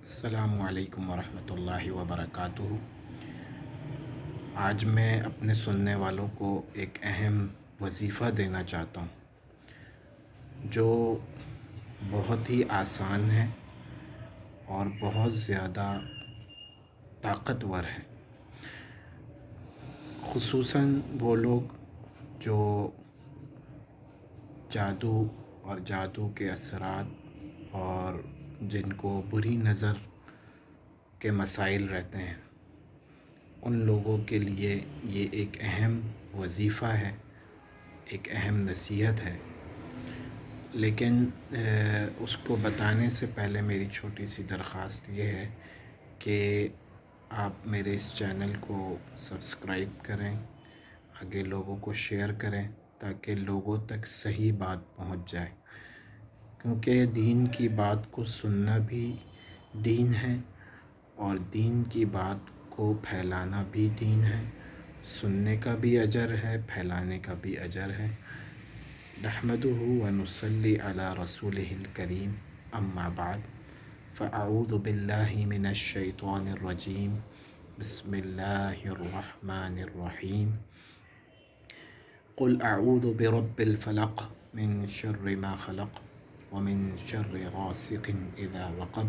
السلام علیکم ورحمۃ اللہ وبرکاتہ۔ آج میں اپنے سننے والوں کو ایک اہم وظیفہ دینا چاہتا ہوں جو بہت ہی آسان ہے اور بہت زیادہ طاقتور ہے، خصوصاً وہ لوگ جو جادو اور جادو کے اثرات اور جن کو بری نظر کے مسائل رہتے ہیں، ان لوگوں کے لیے یہ ایک اہم وظیفہ ہے، ایک اہم نصیحت ہے۔ لیکن اس کو بتانے سے پہلے میری چھوٹی سی درخواست یہ ہے کہ آپ میرے اس چینل کو سبسکرائب کریں، آگے لوگوں کو شیئر کریں تاکہ لوگوں تک صحیح بات پہنچ جائے، کیونکہ دین کی بات کو سننا بھی دین ہے اور دین کی بات کو پھیلانا بھی دین ہے۔ سننے کا بھی اجر ہے، پھیلانے کا بھی اجر ہے۔ نحمدہ ونصلی علی رسولہ الکریم، اما بعد فاعوذ باللہ من الشیطان الرجیم، بسم اللہ الرحمن الرحیم۔ قل اعوذ برب الفلق من شر ما خلق ومن شر غاسق اذا وقب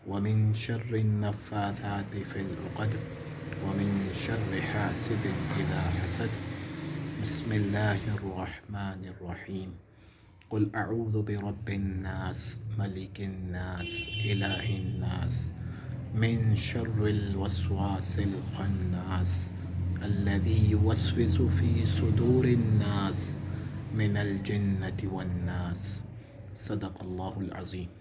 ومن شر النفاثات في العقد ومن شر حاسد اذا حسد، بسم اللہ الرحمن الرحیم۔ قل اعوذ برب الناس ملک الناس الہ الناس من شر الوسواس الخناس الذي يوسوس في صدور الناس من الجنة والناس، صدق اللہ العظیم۔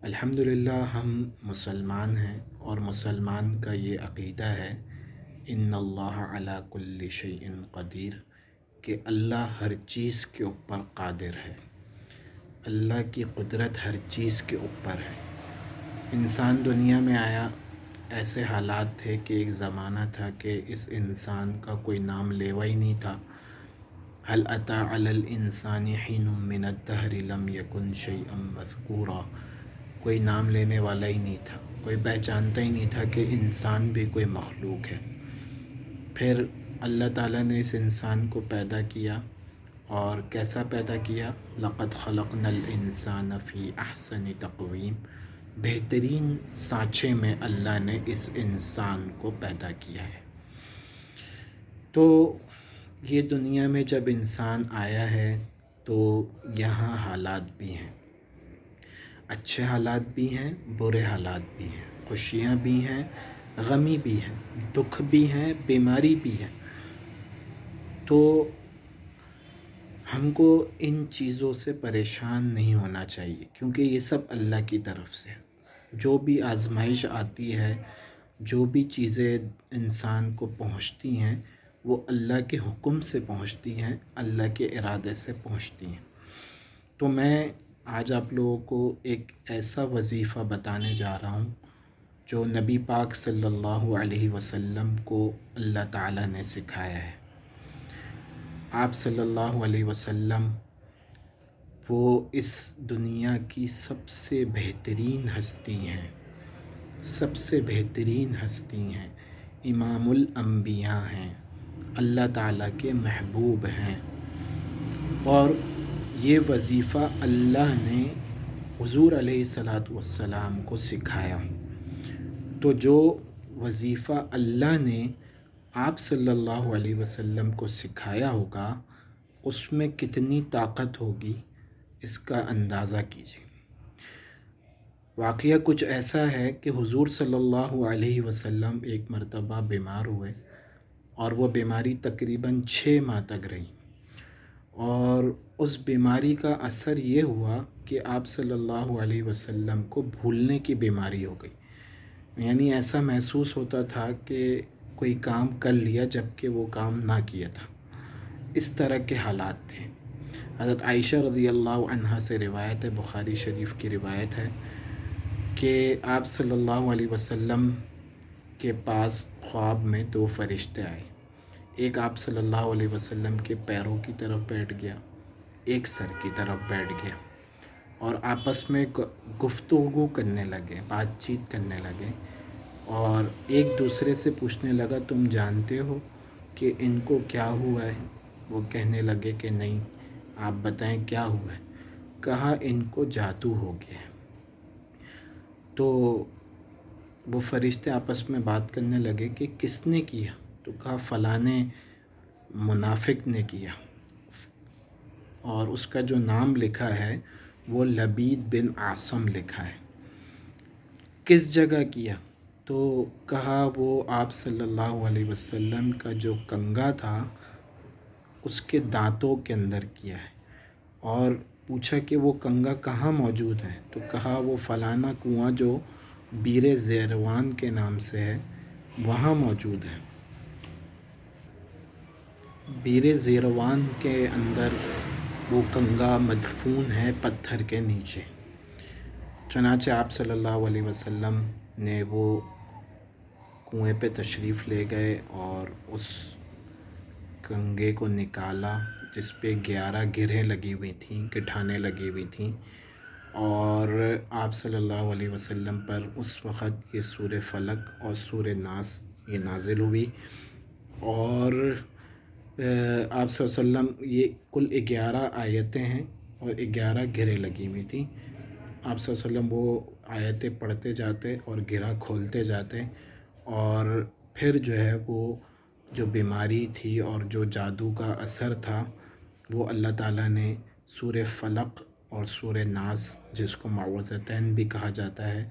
الحمدللہ ہم مسلمان ہیں اور مسلمان کا یہ عقیدہ ہے ان اللہ علی کل شیء قدیر، کہ اللہ ہر چیز کے اوپر قادر ہے، اللہ کی قدرت ہر چیز کے اوپر ہے۔ انسان دنیا میں آیا، ایسے حالات تھے کہ ایک زمانہ تھا کہ اس انسان کا کوئی نام لیوا ہی نہیں تھا۔ هل اتى على الانسان حين من الدهر لم يكن شيئا مذكورا، کوئی نام لینے والا ہی نہیں تھا، کوئی پہچانتا ہی نہیں تھا کہ انسان بھی کوئی مخلوق ہے۔ پھر اللہ تعالیٰ نے اس انسان کو پیدا کیا، اور کیسا پیدا کیا؟ لقد خلقنا الانسان فی احسن تقویم، بہترین سانچے میں اللہ نے اس انسان کو پیدا کیا ہے۔ تو یہ دنیا میں جب انسان آیا ہے تو یہاں حالات بھی ہیں، اچھے حالات بھی ہیں، برے حالات بھی ہیں، خوشیاں بھی ہیں، غمی بھی ہیں، دکھ بھی ہیں، بیماری بھی ہے۔ تو ہم کو ان چیزوں سے پریشان نہیں ہونا چاہیے، کیونکہ یہ سب اللہ کی طرف سے ہے۔ جو بھی آزمائش آتی ہے، جو بھی چیزیں انسان کو پہنچتی ہیں، وہ اللہ کے حکم سے پہنچتی ہیں، اللہ کے ارادے سے پہنچتی ہیں۔ تو میں آج آپ لوگوں کو ایک ایسا وظیفہ بتانے جا رہا ہوں جو نبی پاک صلی اللہ علیہ وسلم کو اللہ تعالیٰ نے سکھایا ہے۔ آپ صلی اللہ علیہ وسلم وہ اس دنیا کی سب سے بہترین ہستی ہیں، سب سے بہترین ہستی ہیں، امام الانبیاء ہیں، اللہ تعالیٰ کے محبوب ہیں، اور یہ وظیفہ اللہ نے حضور علیہ السلام کو سکھایا۔ تو جو وظیفہ اللہ نے آپ صلی اللہ علیہ وسلم کو سکھایا ہوگا، اس میں کتنی طاقت ہوگی اس کا اندازہ کیجیے۔ واقعہ کچھ ایسا ہے کہ حضور صلی اللہ علیہ وسلم ایک مرتبہ بیمار ہوئے، اور وہ بیماری تقریباً 6 ماہ تک رہی، اور اس بیماری کا اثر یہ ہوا کہ آپ صلی اللہ علیہ وسلم کو بھولنے کی بیماری ہو گئی، یعنی ایسا محسوس ہوتا تھا کہ کوئی کام کر لیا جبکہ وہ کام نہ کیا تھا، اس طرح کے حالات تھے۔ حضرت عائشہ رضی اللہ عنہا سے روایت ہے، بخاری شریف کی روایت ہے کہ آپ صلی اللہ علیہ وسلم کے پاس خواب میں 2 فرشتے آئے، ایک آپ صلی اللہ علیہ وسلم کے پیروں کی طرف بیٹھ گیا، ایک سر کی طرف بیٹھ گیا۔ اور آپس میں گفتگو کرنے لگے، بات چیت کرنے لگے، اور ایک دوسرے سے پوچھنے لگا تم جانتے ہو کہ ان کو کیا ہوا ہے؟ وہ کہنے لگے کہ نہیں، آپ بتائیں کیا ہوا ہے؟ کہا ان کو جادو ہو گیا ہے۔ تو وہ فرشتے آپس میں بات کرنے لگے کہ کس نے کیا؟ تو کہا فلانے منافق نے کیا، اور اس کا جو نام لکھا ہے وہ لبید بن عاصم لکھا ہے۔ کس جگہ کیا؟ تو کہا وہ آپ صلی اللہ علیہ وسلم کا جو کنگا تھا اس کے دانتوں کے اندر کیا ہے۔ اور پوچھا کہ وہ کنگا کہاں موجود ہے؟ تو کہا وہ فلانا کنواں جو بیر زیروان کے نام سے ہے وہاں موجود ہے۔ بیر زیروان کے اندر وہ کنگا مدفون ہے پتھر کے نیچے۔ چنانچہ آپ صلی اللہ علیہ وسلم نے وہ کنویں پہ تشریف لے گئے اور اس کنگے کو نکالا جس پہ 11 گرہیں لگی ہوئی تھیں، گٹھانیں لگی ہوئی تھیں، اور آپ صلی اللہ علیہ وسلم پر اس وقت یہ سورہ فلق اور سورہ ناس یہ نازل ہوئی، اور آپ صلی اللہ علیہ وسلم یہ کل 11 آیتیں ہیں اور 11 گرہیں لگی ہوئی تھیں۔ آپ صلی اللہ علیہ وسلم وہ آیتیں پڑھتے جاتے اور گرہ کھولتے جاتے، اور پھر جو ہے وہ جو بیماری تھی اور جو جادو کا اثر تھا وہ اللہ تعالیٰ نے سورہ فلق اور سورہ ناس، جس کو معوذتین بھی کہا جاتا ہے،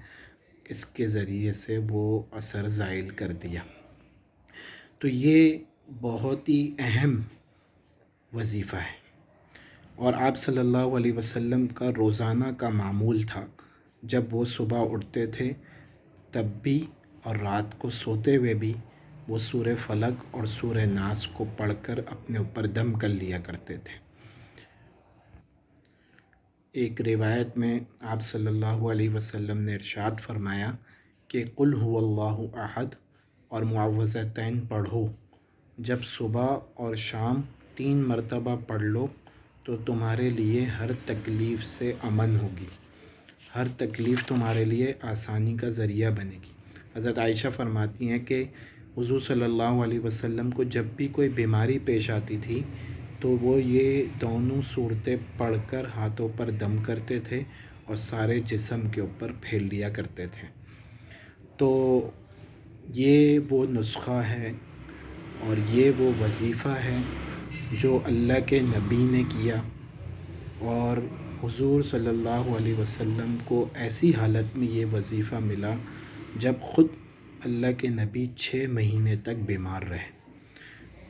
اس کے ذریعے سے وہ اثر زائل کر دیا۔ تو یہ بہت ہی اہم وظیفہ ہے، اور آپ صلی اللہ علیہ وسلم کا روزانہ کا معمول تھا، جب وہ صبح اٹھتے تھے تب بھی اور رات کو سوتے ہوئے بھی وہ سورہ فلق اور سورہ ناس کو پڑھ کر اپنے اوپر دم کر لیا کرتے تھے۔ ایک روایت میں آپ صلی اللہ علیہ وسلم نے ارشاد فرمایا کہ قل هو اللہ احد اور معوذتین پڑھو، جب صبح اور شام 3 مرتبہ پڑھ لو تو تمہارے لیے ہر تکلیف سے امن ہوگی، ہر تکلیف تمہارے لیے آسانی کا ذریعہ بنے گی۔ حضرت عائشہ فرماتی ہیں کہ حضور صلی اللہ علیہ وسلم کو جب بھی کوئی بیماری پیش آتی تھی تو وہ یہ دونوں صورتیں پڑھ کر ہاتھوں پر دم کرتے تھے اور سارے جسم کے اوپر پھیل دیا کرتے تھے۔ تو یہ وہ نسخہ ہے اور یہ وہ وظیفہ ہے جو اللہ کے نبی نے کیا، اور حضور صلی اللہ علیہ وسلم کو ایسی حالت میں یہ وظیفہ ملا جب خود اللہ کے نبی 6 مہینے تک بیمار رہے۔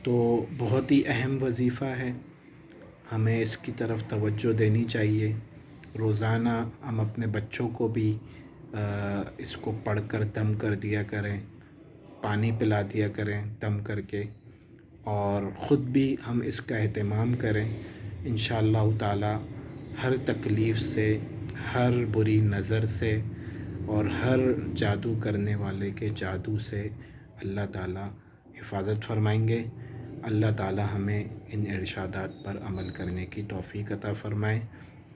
تو بہت ہی اہم وظیفہ ہے، ہمیں اس کی طرف توجہ دینی چاہیے۔ روزانہ ہم اپنے بچوں کو بھی اس کو پڑھ کر دم کر دیا کریں، پانی پلا دیا کریں دم کر کے، اور خود بھی ہم اس کا اہتمام کریں۔ انشاءاللہ تعالی ہر تکلیف سے، ہر بری نظر سے اور ہر جادو کرنے والے کے جادو سے اللہ تعالی حفاظت فرمائیں گے۔ اللہ تعالی ہمیں ان ارشادات پر عمل کرنے کی توفیق عطا فرمائے۔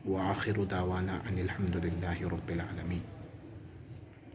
وآخر دعوانا ان الحمد للہ رب العالمین۔